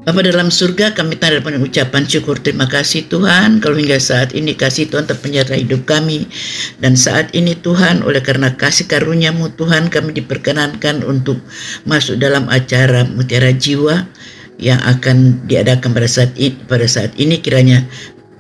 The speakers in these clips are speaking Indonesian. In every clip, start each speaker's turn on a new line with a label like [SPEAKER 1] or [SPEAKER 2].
[SPEAKER 1] Bapa dalam surga, kami tanda dengan ucapan syukur terima kasih Tuhan, kalau hingga saat ini kasih Tuhan terpenyertai hidup kami. Dan saat ini Tuhan, oleh karena kasih karunia-Mu Tuhan, kami diperkenankan untuk masuk dalam acara Mutiara Jiwa yang akan diadakan pada saat ini. Kiranya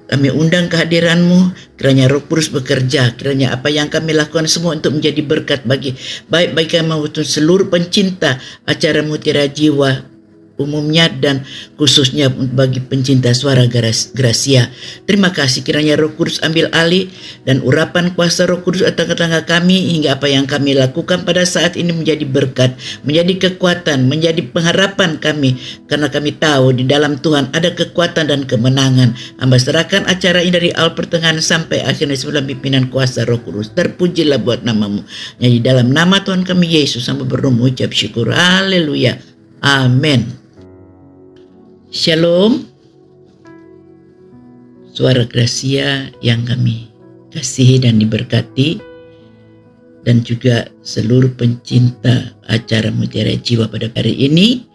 [SPEAKER 1] kami undang kehadiran-Mu, kiranya Roh Kudus bekerja, kiranya apa yang kami lakukan semua untuk menjadi berkat bagi kami untuk seluruh pencinta acara Mutiara Jiwa umumnya dan khususnya bagi pencinta suara Gracia. Terima kasih, kiranya Roh Kudus ambil alih dan urapan kuasa Roh Kudus atas tangga kami, hingga apa yang kami lakukan pada saat ini menjadi berkat, menjadi kekuatan, menjadi pengharapan kami, karena kami tahu di dalam Tuhan ada kekuatan dan kemenangan. Hamba serahkan acara ini dari awal pertengahan sampai akhirnya sebelum pimpinan kuasa Roh Kudus. Terpujilah buat nama-Mu. Di dalam nama Tuhan kami Yesus hamba berdoa mengucap syukur. Haleluya. Amin. Shalom, suara Gracia yang kami kasihi dan diberkati, dan juga seluruh pencinta acara Mutiara Jiwa. Pada hari ini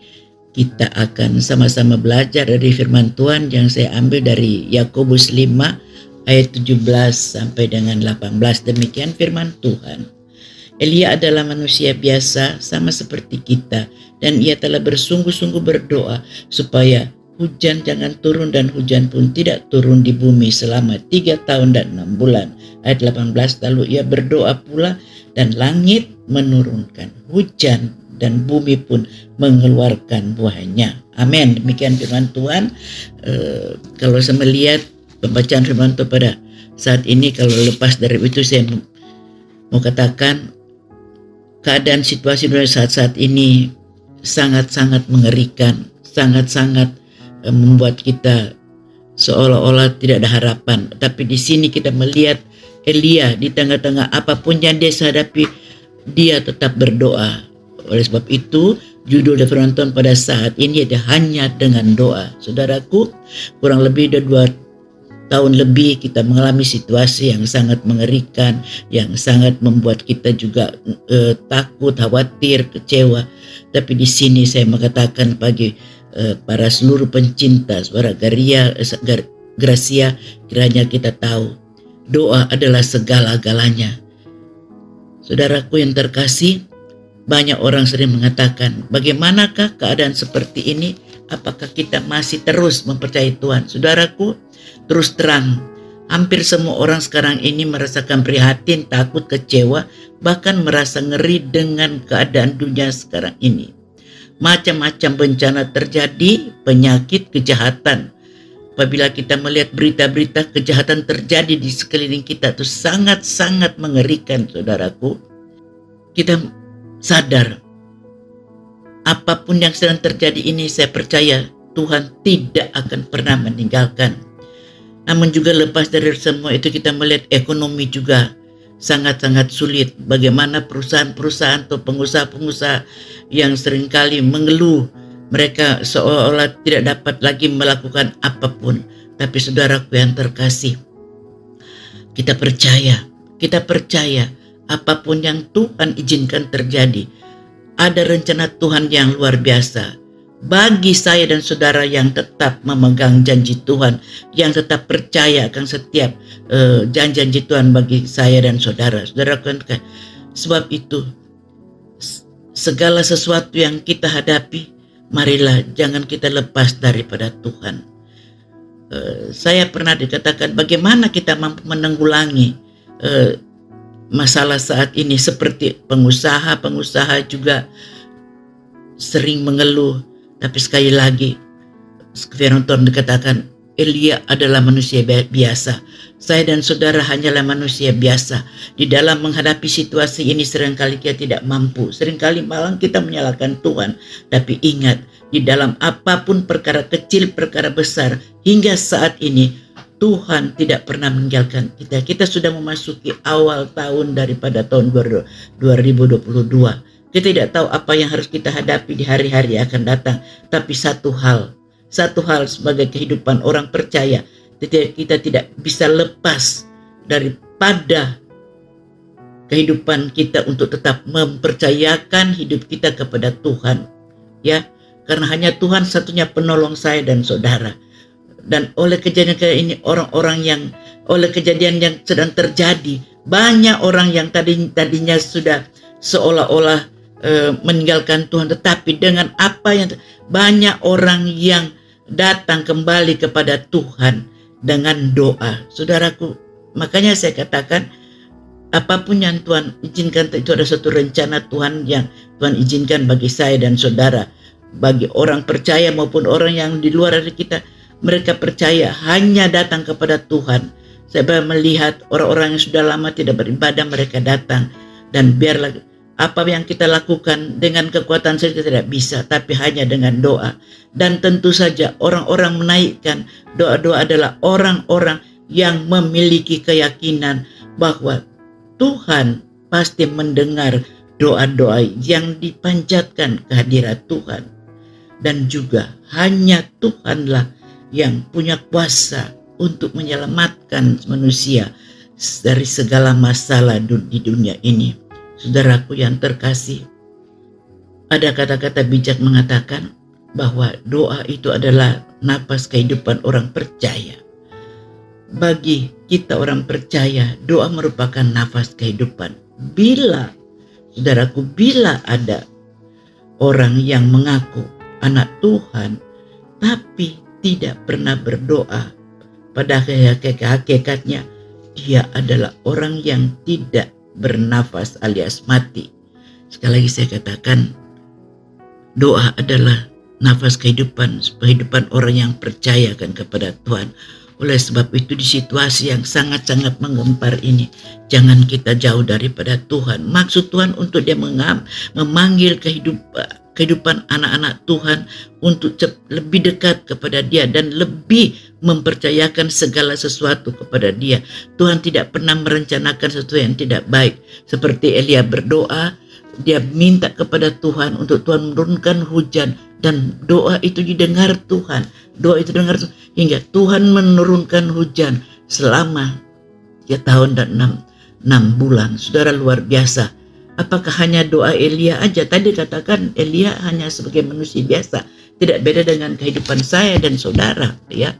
[SPEAKER 1] kita akan sama-sama belajar dari firman Tuhan yang saya ambil dari Yakobus 5 ayat 17 sampai dengan 18. Demikian firman Tuhan. Elia adalah manusia biasa sama seperti kita, dan ia telah bersungguh-sungguh berdoa supaya hujan jangan turun, dan hujan pun tidak turun di bumi selama 3 tahun dan 6 bulan. Ayat 18, lalu ia berdoa pula dan langit menurunkan hujan dan bumi pun mengeluarkan buahnya. Amin. Demikian firman Tuhan. Kalau saya melihat pembacaan firman Tuhan pada saat ini, kalau lepas dari itu saya mau katakan keadaan situasi saat ini sangat-sangat mengerikan, sangat-sangat membuat kita seolah-olah tidak ada harapan. Tapi di sini kita melihat Elia di tengah-tengah apapun yang dia hadapi, dia tetap berdoa. Oleh sebab itu, judul firman Tuhan pada saat ini adalah hanya dengan doa. Saudaraku, kurang lebih 2 tahun lebih kita mengalami situasi yang sangat mengerikan, yang sangat membuat kita juga takut, khawatir, kecewa. Tapi di sini saya mengatakan bagi para seluruh pencinta suara Gracia, kiranya kita tahu doa adalah segala-galanya. Saudaraku yang terkasih, banyak orang sering mengatakan, bagaimanakah keadaan seperti ini? Apakah kita masih terus mempercayai Tuhan? Saudaraku, terus terang, hampir semua orang sekarang ini merasakan prihatin, takut, kecewa, bahkan merasa ngeri dengan keadaan dunia sekarang ini. Macam-macam bencana terjadi, penyakit, kejahatan. Apabila kita melihat berita-berita kejahatan terjadi di sekeliling kita, itu sangat-sangat mengerikan, saudaraku. Kita sadar, apapun yang sedang terjadi ini, saya percaya Tuhan tidak akan pernah meninggalkan. Namun juga lepas dari semua itu, kita melihat ekonomi juga sangat-sangat sulit. Bagaimana perusahaan-perusahaan atau pengusaha-pengusaha yang seringkali mengeluh, mereka seolah-olah tidak dapat lagi melakukan apapun. Tapi saudaraku yang terkasih, kita percaya apapun yang Tuhan izinkan terjadi, ada rencana Tuhan yang luar biasa. Bagi saya dan saudara yang tetap memegang janji Tuhan, yang tetap percaya akan setiap janji-janji Tuhan bagi saya dan saudara. Sebab itu, segala sesuatu yang kita hadapi, marilah jangan kita lepas daripada Tuhan. Saya pernah dikatakan, bagaimana kita mampu menanggulangi masalah saat ini, seperti pengusaha juga sering mengeluh. Tapi sekali lagi, firman Tuhan dikatakan, Elia adalah manusia biasa. Saya dan saudara hanyalah manusia biasa. Di dalam menghadapi situasi ini seringkali kita tidak mampu. Seringkali malah kita menyalahkan Tuhan. Tapi ingat, di dalam apapun perkara kecil, perkara besar, hingga saat ini, Tuhan tidak pernah meninggalkan kita. Kita sudah memasuki awal tahun daripada tahun 2022. Kita tidak tahu apa yang harus kita hadapi di hari-hari yang akan datang. Tapi satu hal sebagai kehidupan orang percaya, kita tidak bisa lepas daripada kehidupan kita untuk tetap mempercayakan hidup kita kepada Tuhan. Ya, karena hanya Tuhan satunya penolong saya dan saudara. Dan oleh kejadian ini, oleh kejadian yang sedang terjadi, banyak orang yang tadinya sudah seolah-olah meninggalkan Tuhan, tetapi dengan banyak orang yang datang kembali kepada Tuhan dengan doa. Saudaraku, makanya saya katakan, apapun yang Tuhan izinkan itu ada satu rencana Tuhan yang Tuhan izinkan bagi saya dan saudara. Bagi orang percaya maupun orang yang di luar dari kita, mereka percaya hanya datang kepada Tuhan. Saya melihat orang-orang yang sudah lama tidak beribadah, mereka datang. Dan biarlah apa yang kita lakukan dengan kekuatan saya tidak bisa, tapi hanya dengan doa. Dan tentu saja orang-orang menaikkan doa-doa adalah orang-orang yang memiliki keyakinan bahwa Tuhan pasti mendengar doa-doa yang dipanjatkan kehadirat Tuhan. Dan juga hanya Tuhanlah yang punya kuasa untuk menyelamatkan manusia dari segala masalah di dunia ini. Saudaraku yang terkasih, ada kata-kata bijak mengatakan bahwa doa itu adalah napas kehidupan orang percaya. Bagi kita orang percaya, doa merupakan nafas kehidupan. Saudaraku, bila ada orang yang mengaku anak Tuhan, tapi tidak pernah berdoa, pada hakikatnya dia adalah orang yang tidak bernafas alias mati. Sekali lagi saya katakan, doa adalah nafas kehidupan orang yang percaya kepada Tuhan. Oleh sebab itu, di situasi yang sangat-sangat menggempar ini, jangan kita jauh daripada Tuhan. Maksud Tuhan untuk dia memanggil kehidupan anak-anak Tuhan untuk lebih dekat kepada dia dan lebih mempercayakan segala sesuatu kepada dia. Tuhan tidak pernah merencanakan sesuatu yang tidak baik. Seperti Elia berdoa, dia minta kepada Tuhan untuk Tuhan menurunkan hujan, dan doa itu didengar Tuhan. Doa itu dengar hingga Tuhan menurunkan hujan selama 3 tahun dan 6 bulan. Saudara, luar biasa. Apakah hanya doa Elia aja? Tadi katakan Elia hanya sebagai manusia biasa. Tidak beda dengan kehidupan saya dan saudara, ya.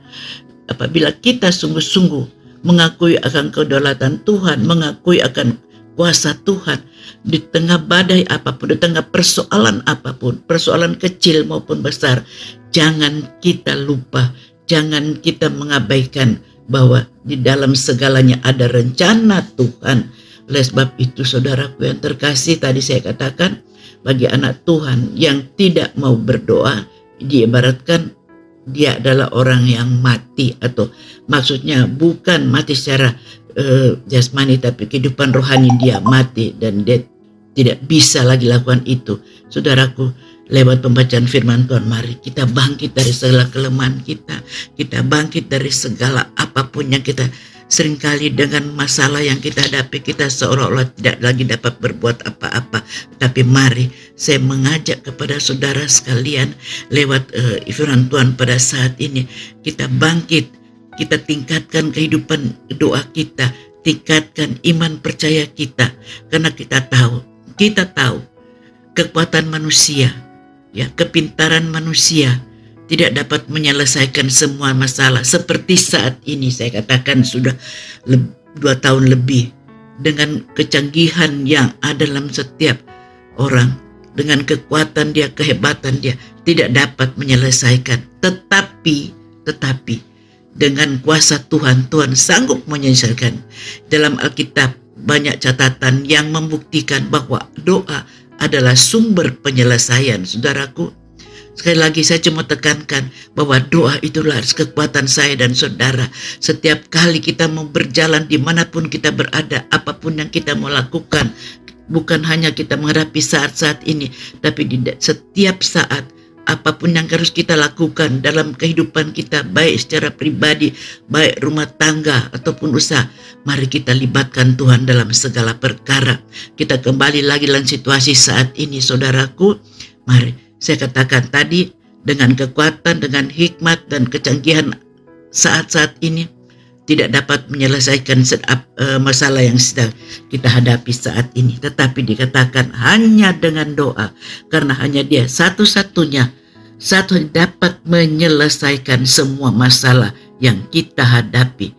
[SPEAKER 1] Apabila kita sungguh-sungguh mengakui akan kedaulatan Tuhan, mengakui akan kuasa Tuhan di tengah badai apapun, di tengah persoalan apapun, persoalan kecil maupun besar, jangan kita lupa, jangan kita mengabaikan bahwa di dalam segalanya ada rencana Tuhan. Oleh sebab itu, saudaraku yang terkasih, tadi saya katakan, bagi anak Tuhan yang tidak mau berdoa, diibaratkan dia adalah orang yang mati, atau maksudnya bukan mati secara jasmani, tapi kehidupan rohani dia mati dan dia tidak bisa lagi lakukan itu. Saudaraku, lewat pembacaan firman Tuhan, mari kita bangkit dari segala kelemahan kita bangkit dari segala apapun yang kita seringkali dengan masalah yang kita hadapi, kita seolah-olah tidak lagi dapat berbuat apa-apa. Tapi mari saya mengajak kepada saudara sekalian lewat firman Tuhan pada saat ini, kita bangkit, kita tingkatkan kehidupan doa kita, tingkatkan iman percaya kita, karena kita tahu kekuatan manusia, ya, kepintaran manusia tidak dapat menyelesaikan semua masalah. Seperti saat ini saya katakan sudah 2 tahun lebih, dengan kecanggihan yang ada dalam setiap orang, dengan kekuatan dia, kehebatan dia, tidak dapat menyelesaikan. Tetapi dengan kuasa Tuhan, Tuhan sanggup menyelesaikan. Dalam Alkitab banyak catatan yang membuktikan bahwa doa adalah sumber penyelesaian. Saudaraku, sekali lagi saya cuma tekankan bahwa doa itulah kekuatan saya dan saudara. Setiap kali kita mau berjalan dimanapun kita berada, apapun yang kita mau lakukan, bukan hanya kita menghadapi saat-saat ini, tapi di setiap saat, apapun yang harus kita lakukan dalam kehidupan kita, baik secara pribadi, baik rumah tangga ataupun usaha, mari kita libatkan Tuhan dalam segala perkara. Kita kembali lagi dalam situasi saat ini, saudaraku, mari. Saya katakan tadi, dengan kekuatan, dengan hikmat dan kecanggihan saat-saat ini tidak dapat menyelesaikan masalah yang sedang kita hadapi saat ini. Tetapi dikatakan hanya dengan doa, karena hanya Dia satu-satunya satu dapat menyelesaikan semua masalah yang kita hadapi.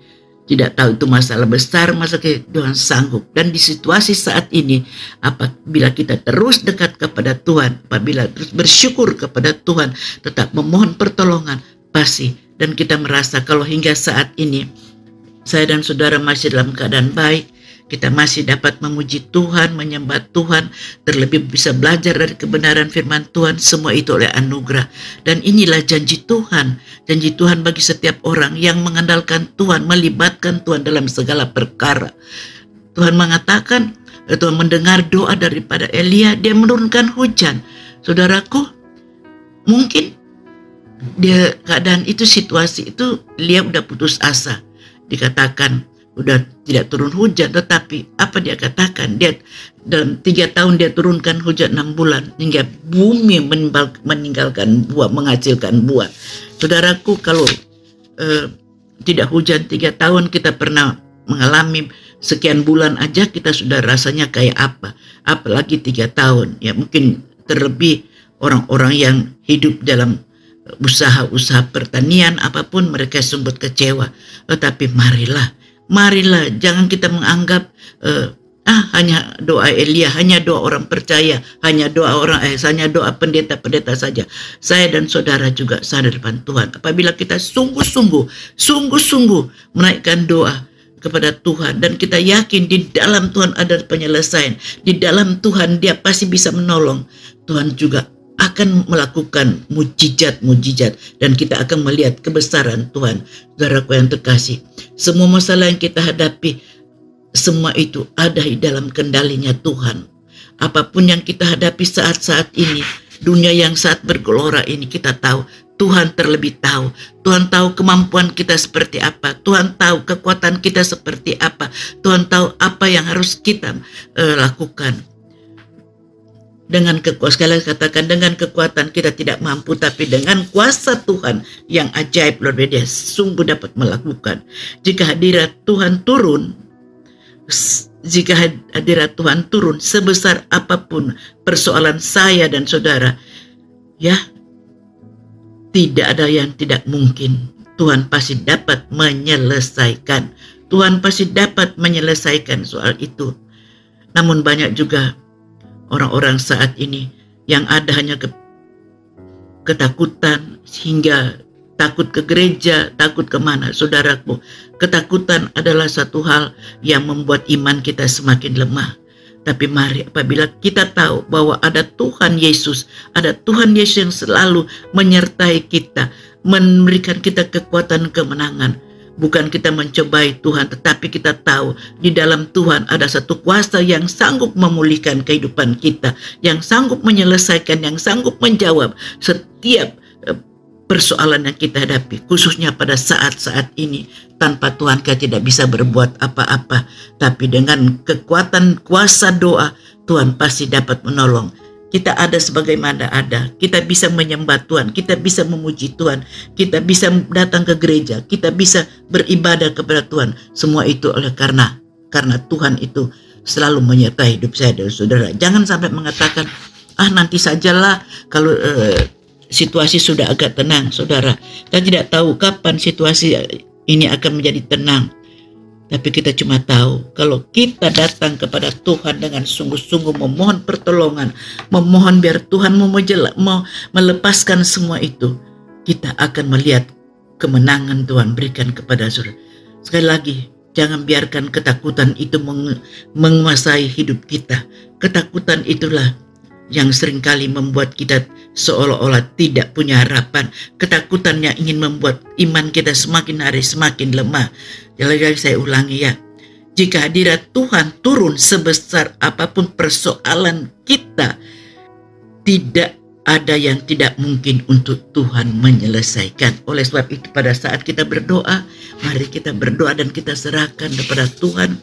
[SPEAKER 1] Tidak tahu itu masalah besar, masalah kecil, Tuhan sanggup. Dan di situasi saat ini, apabila kita terus dekat kepada Tuhan, apabila terus bersyukur kepada Tuhan, tetap memohon pertolongan, pasti. Dan kita merasa kalau hingga saat ini, saya dan saudara masih dalam keadaan baik, kita masih dapat memuji Tuhan, menyembah Tuhan, terlebih bisa belajar dari kebenaran firman Tuhan, semua itu oleh anugerah. Dan inilah janji Tuhan bagi setiap orang yang mengandalkan Tuhan, melibatkan Tuhan dalam segala perkara. Tuhan mengatakan, Tuhan mendengar doa daripada Elia, dia menurunkan hujan. Saudaraku, mungkin dia keadaan itu, situasi itu, dia udah putus asa. Dikatakan, udah tidak turun hujan, tetapi apa dia katakan, dia dalam 3 tahun dia turunkan hujan 6 bulan hingga bumi meninggalkan buah, menghasilkan buah. Saudaraku, kalau tidak hujan 3 tahun, kita pernah mengalami sekian bulan aja kita sudah rasanya kayak apa, apalagi 3 tahun. Ya mungkin terlebih orang-orang yang hidup dalam usaha-usaha pertanian apapun, mereka sempat kecewa. Tetapi marilah jangan kita menganggap hanya doa Elia, hanya doa orang percaya, hanya doa pendeta-pendeta saja. Saya dan saudara juga sadar depan Tuhan. Apabila kita sungguh-sungguh menaikkan doa kepada Tuhan, dan kita yakin di dalam Tuhan ada penyelesaian, di dalam Tuhan Dia pasti bisa menolong, Tuhan juga akan melakukan mujizat, dan kita akan melihat kebesaran Tuhan. Saudaraku yang terkasih, semua masalah yang kita hadapi, semua itu ada di dalam kendalinya Tuhan. Apapun yang kita hadapi saat-saat ini, dunia yang saat bergelora ini, kita tahu Tuhan terlebih tahu. Tuhan tahu kemampuan kita seperti apa, Tuhan tahu kekuatan kita seperti apa, Tuhan tahu apa yang harus kita lakukan. Dengan sekali katakan, dengan kekuatan kita tidak mampu, tapi dengan kuasa Tuhan yang ajaib luar biasa sungguh dapat melakukan. Jika hadirat Tuhan turun, sebesar apapun persoalan saya dan saudara, ya tidak ada yang tidak mungkin. Tuhan pasti dapat menyelesaikan. Tuhan pasti dapat menyelesaikan soal itu. Namun banyak juga orang-orang saat ini yang ada hanya ketakutan, hingga takut ke gereja, takut kemana. Saudaraku, ketakutan adalah satu hal yang membuat iman kita semakin lemah. Tapi mari, apabila kita tahu bahwa ada Tuhan Yesus yang selalu menyertai kita, memberikan kita kekuatan kemenangan. Bukan kita mencobai Tuhan, tetapi kita tahu di dalam Tuhan ada satu kuasa yang sanggup memulihkan kehidupan kita, yang sanggup menyelesaikan, yang sanggup menjawab setiap persoalan yang kita hadapi, khususnya pada saat-saat ini. Tanpa Tuhan kita tidak bisa berbuat apa-apa, tapi dengan kekuatan kuasa doa, Tuhan pasti dapat menolong. Kita ada sebagaimana ada, kita bisa menyembah Tuhan, kita bisa memuji Tuhan, kita bisa datang ke gereja, kita bisa beribadah kepada Tuhan. Semua itu oleh karena Tuhan itu selalu menyertai hidup saya dan saudara. Jangan sampai mengatakan, nanti sajalah kalau situasi sudah agak tenang. Saudara, kita tidak tahu kapan situasi ini akan menjadi tenang. Tapi kita cuma tahu kalau kita datang kepada Tuhan dengan sungguh-sungguh memohon pertolongan, memohon biar Tuhan melepaskan semua itu, kita akan melihat kemenangan Tuhan berikan kepada saudara. Sekali lagi, jangan biarkan ketakutan itu menguasai hidup kita. Ketakutan itulah yang seringkali membuat kita seolah-olah tidak punya harapan. Ketakutan yang ingin membuat iman kita semakin hari semakin lemah. Lagi saya ulangi ya, jika hadirat Tuhan turun sebesar apapun persoalan kita, tidak ada yang tidak mungkin untuk Tuhan menyelesaikan. Oleh sebab itu pada saat kita berdoa, mari kita berdoa dan kita serahkan kepada Tuhan.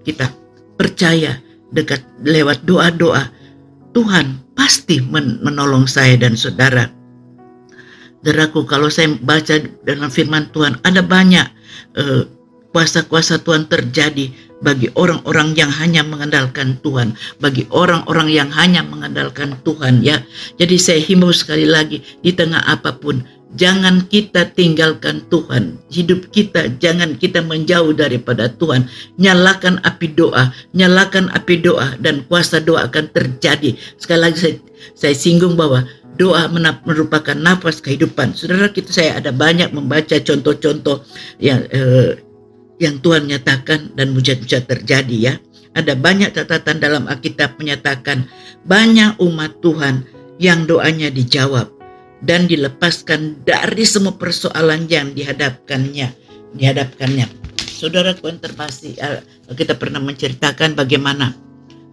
[SPEAKER 1] Kita percaya dekat lewat doa-doa, Tuhan pasti menolong saya dan saudara. Saudaraku, kalau saya baca dalam firman Tuhan, ada banyak kuasa-kuasa Tuhan terjadi bagi orang-orang yang hanya mengandalkan Tuhan, bagi orang-orang yang hanya mengandalkan Tuhan ya. Jadi saya himbau sekali lagi, di tengah apapun, jangan kita tinggalkan Tuhan. Hidup kita, jangan kita menjauh daripada Tuhan. Nyalakan api doa, nyalakan api doa, dan kuasa doa akan terjadi. Sekali lagi saya singgung bahwa doa merupakan nafas kehidupan. Saudara kita, saya ada banyak membaca contoh-contoh yang Tuhan nyatakan dan mujizat terjadi ya. Ada banyak catatan dalam Alkitab menyatakan banyak umat Tuhan yang doanya dijawab dan dilepaskan dari semua persoalan yang dihadapkannya. Saudaraku yang terkasih, kita pernah menceritakan bagaimana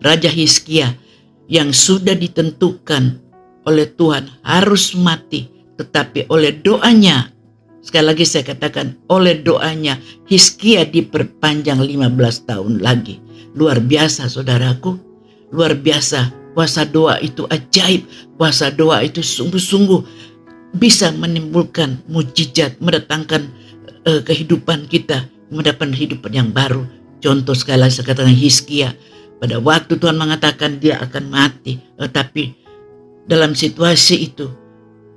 [SPEAKER 1] Raja Hizkia yang sudah ditentukan oleh Tuhan harus mati, tetapi oleh doanya, sekali lagi saya katakan, oleh doanya Hizkia diperpanjang 15 tahun lagi. Luar biasa saudaraku, luar biasa. Kuasa doa itu ajaib, kuasa doa itu sungguh-sungguh bisa menimbulkan mujizat, mendatangkan kehidupan kita, mendapatkan kehidupan yang baru. Contoh sekali lagi saya katakan Hizkia, pada waktu Tuhan mengatakan dia akan mati, tetapi dalam situasi itu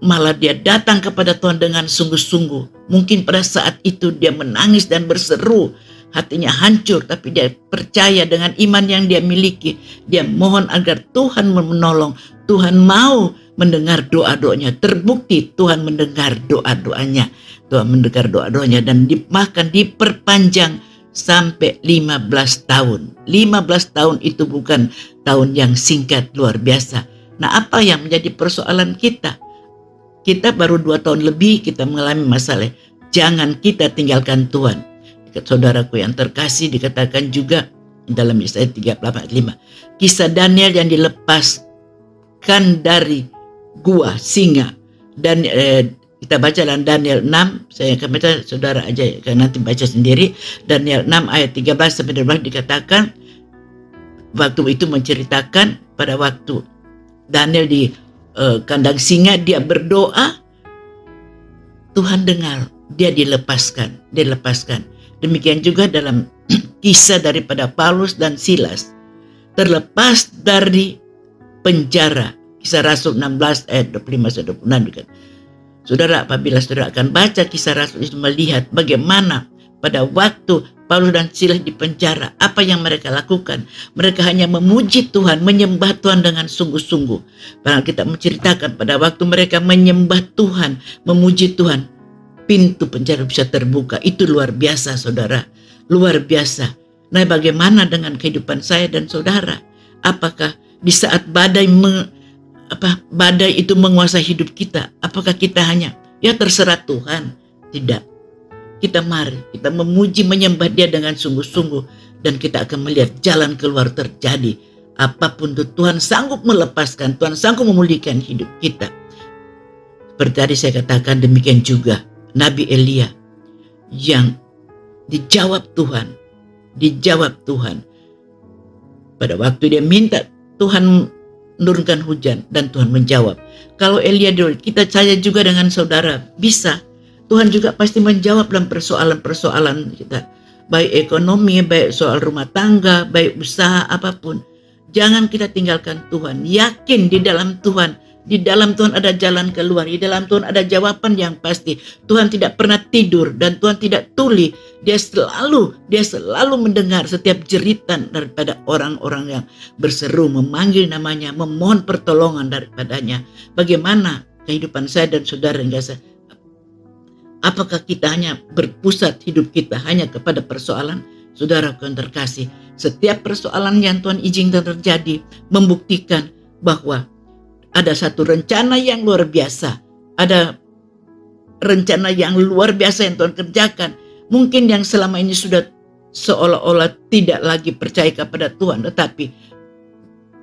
[SPEAKER 1] malah dia datang kepada Tuhan dengan sungguh-sungguh. Mungkin pada saat itu dia menangis dan berseru, hatinya hancur, tapi dia percaya dengan iman yang dia miliki. Dia mohon agar Tuhan menolong. Tuhan mau mendengar doa-doanya. Terbukti Tuhan mendengar doa-doanya. Tuhan mendengar doa-doanya dan bahkan diperpanjang sampai 15 tahun. 15 tahun itu bukan tahun yang singkat, luar biasa. Nah, apa yang menjadi persoalan kita? Kita baru 2 tahun lebih kita mengalami masalah. Jangan kita tinggalkan Tuhan. Saudaraku yang terkasih, dikatakan juga dalam Yesaya 38:5. Kisah Daniel yang dilepaskan dari gua singa. Dan kita baca dalam Daniel 6. Saya akan baca, saudara aja kan nanti baca sendiri. Daniel 6 ayat 13-12 dikatakan, waktu itu menceritakan pada waktu Daniel di kandang singa, dia berdoa, Tuhan dengar, dia dilepaskan. Demikian juga dalam kisah daripada Paulus dan Silas, terlepas dari penjara. Kisah Rasul 16 ayat 25-26. Saudara, apabila saudara akan baca kisah Rasul itu, melihat bagaimana pada waktu Paulus dan Silas di penjara, apa yang mereka lakukan? Mereka hanya memuji Tuhan, menyembah Tuhan dengan sungguh-sungguh. Padahal kita menceritakan pada waktu mereka menyembah Tuhan, memuji Tuhan, pintu penjara bisa terbuka. Itu luar biasa saudara, luar biasa. Nah, bagaimana dengan kehidupan saya dan saudara? Apakah di saat badai itu menguasai hidup kita, apakah kita hanya ya terserah Tuhan? Tidak. Kita mari, kita memuji, menyembah Dia dengan sungguh-sungguh, dan kita akan melihat jalan keluar terjadi. Apapun itu Tuhan sanggup melepaskan, Tuhan sanggup memulihkan hidup kita. Seperti tadi saya katakan, demikian juga Nabi Elia yang dijawab Tuhan. Pada waktu dia minta Tuhan menurunkan hujan, dan Tuhan menjawab. Kalau Elia dulu, kita saya juga dengan saudara bisa. Tuhan juga pasti menjawab dalam persoalan-persoalan kita. Baik ekonomi, baik soal rumah tangga, baik usaha, apapun. Jangan kita tinggalkan Tuhan. Yakin di dalam Tuhan. Di dalam Tuhan ada jalan keluar. Di dalam Tuhan ada jawaban yang pasti. Tuhan tidak pernah tidur dan Tuhan tidak tuli. Dia selalu mendengar setiap jeritan daripada orang-orang yang berseru, memanggil namanya, memohon pertolongan daripadanya. Bagaimana kehidupan saya dan saudara yang saya? Apakah kita hanya berpusat hidup kita hanya kepada persoalan? Saudara yang terkasih, setiap persoalan yang Tuhan izinkan terjadi membuktikan bahwa ada satu rencana yang luar biasa. Ada rencana yang luar biasa yang Tuhan kerjakan. Mungkin yang selama ini sudah seolah-olah tidak lagi percaya kepada Tuhan, tetapi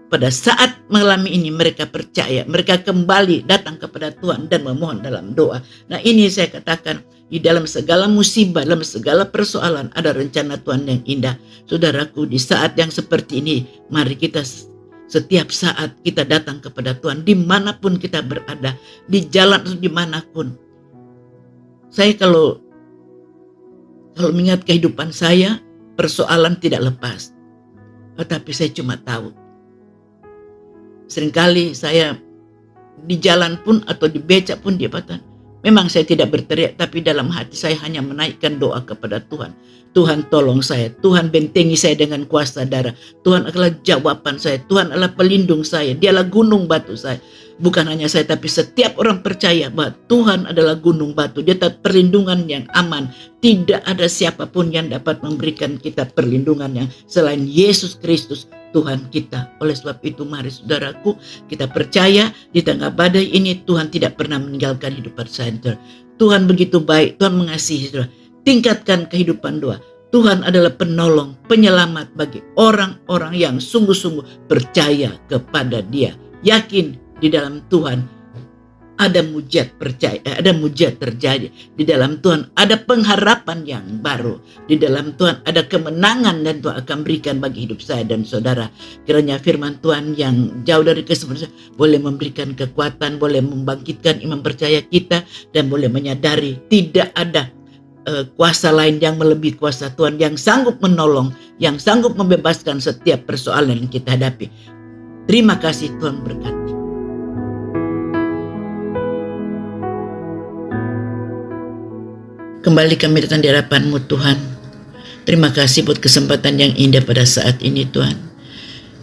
[SPEAKER 1] pada saat mengalami ini mereka percaya, mereka kembali datang kepada Tuhan dan memohon dalam doa. Nah, ini saya katakan, di dalam segala musibah, dalam segala persoalan ada rencana Tuhan yang indah. Saudaraku, di saat yang seperti ini, mari kita setiap saat kita datang kepada Tuhan, dimanapun kita berada, di jalan atau dimanapun. Saya kalau mengingat kehidupan saya, persoalan tidak lepas. Tetapi saya cuma tahu. Seringkali saya di jalan pun atau di becak pun dia katakan, memang saya tidak berteriak, tapi dalam hati saya hanya menaikkan doa kepada Tuhan. Tuhan tolong saya, Tuhan bentengi saya dengan kuasa darah. Tuhan adalah jawaban saya, Tuhan adalah pelindung saya, Dialah gunung batu saya. Bukan hanya saya, tapi setiap orang percaya bahwa Tuhan adalah gunung batu. Dia adalah perlindungan yang aman. Tidak ada siapapun yang dapat memberikan kita perlindungan yang selain Yesus Kristus, Tuhan kita. Oleh sebab itu mari saudaraku, kita percaya di tengah badai ini Tuhan tidak pernah meninggalkan hidup saya. Tuhan begitu baik, Tuhan mengasihi saudara. Tingkatkan kehidupan doa. Tuhan adalah penolong, penyelamat bagi orang-orang yang sungguh-sungguh percaya kepada Dia. Yakin di dalam Tuhan ada mujizat percaya, ada mujizat terjadi. Di dalam Tuhan ada pengharapan yang baru. Di dalam Tuhan ada kemenangan dan Tuhan akan berikan bagi hidup saya dan saudara. Kiranya firman Tuhan yang jauh dari kesempurnaan boleh memberikan kekuatan, boleh membangkitkan iman percaya kita, dan boleh menyadari tidak ada kuasa lain yang melebihi kuasa Tuhan, yang sanggup menolong, yang sanggup membebaskan setiap persoalan yang kita hadapi. Terima kasih, Tuhan berkati. Kembali kami datang di hadapan-Mu Tuhan. Terima kasih buat kesempatan yang indah pada saat ini Tuhan.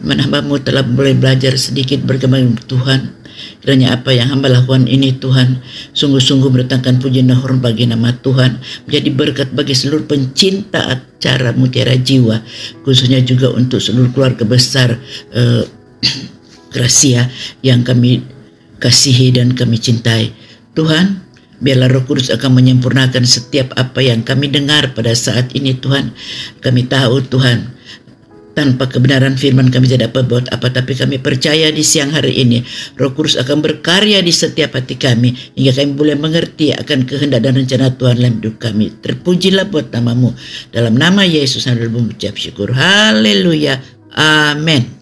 [SPEAKER 1] Mana hamba-Mu telah boleh belajar sedikit berkembang Tuhan. Kiranya apa yang hamba lakukan ini Tuhan sungguh-sungguh mendatangkan puji dan hormat bagi nama Tuhan, menjadi berkat bagi seluruh pencinta acara Mutiara Jiwa, khususnya juga untuk seluruh keluarga besar Gracia yang kami kasihi dan kami cintai. Tuhan, biarlah Roh Kudus akan menyempurnakan setiap apa yang kami dengar pada saat ini Tuhan. Kami tahu Tuhan, tanpa kebenaran firman kami tidak dapat buat apa, tapi kami percaya di siang hari ini Roh Kudus akan berkarya di setiap hati kami hingga kami boleh mengerti akan kehendak dan rencana Tuhan dalam hidup kami. Terpujilah buat nama-Mu. Dalam nama Yesus kami mengucap syukur. Haleluya. Amin.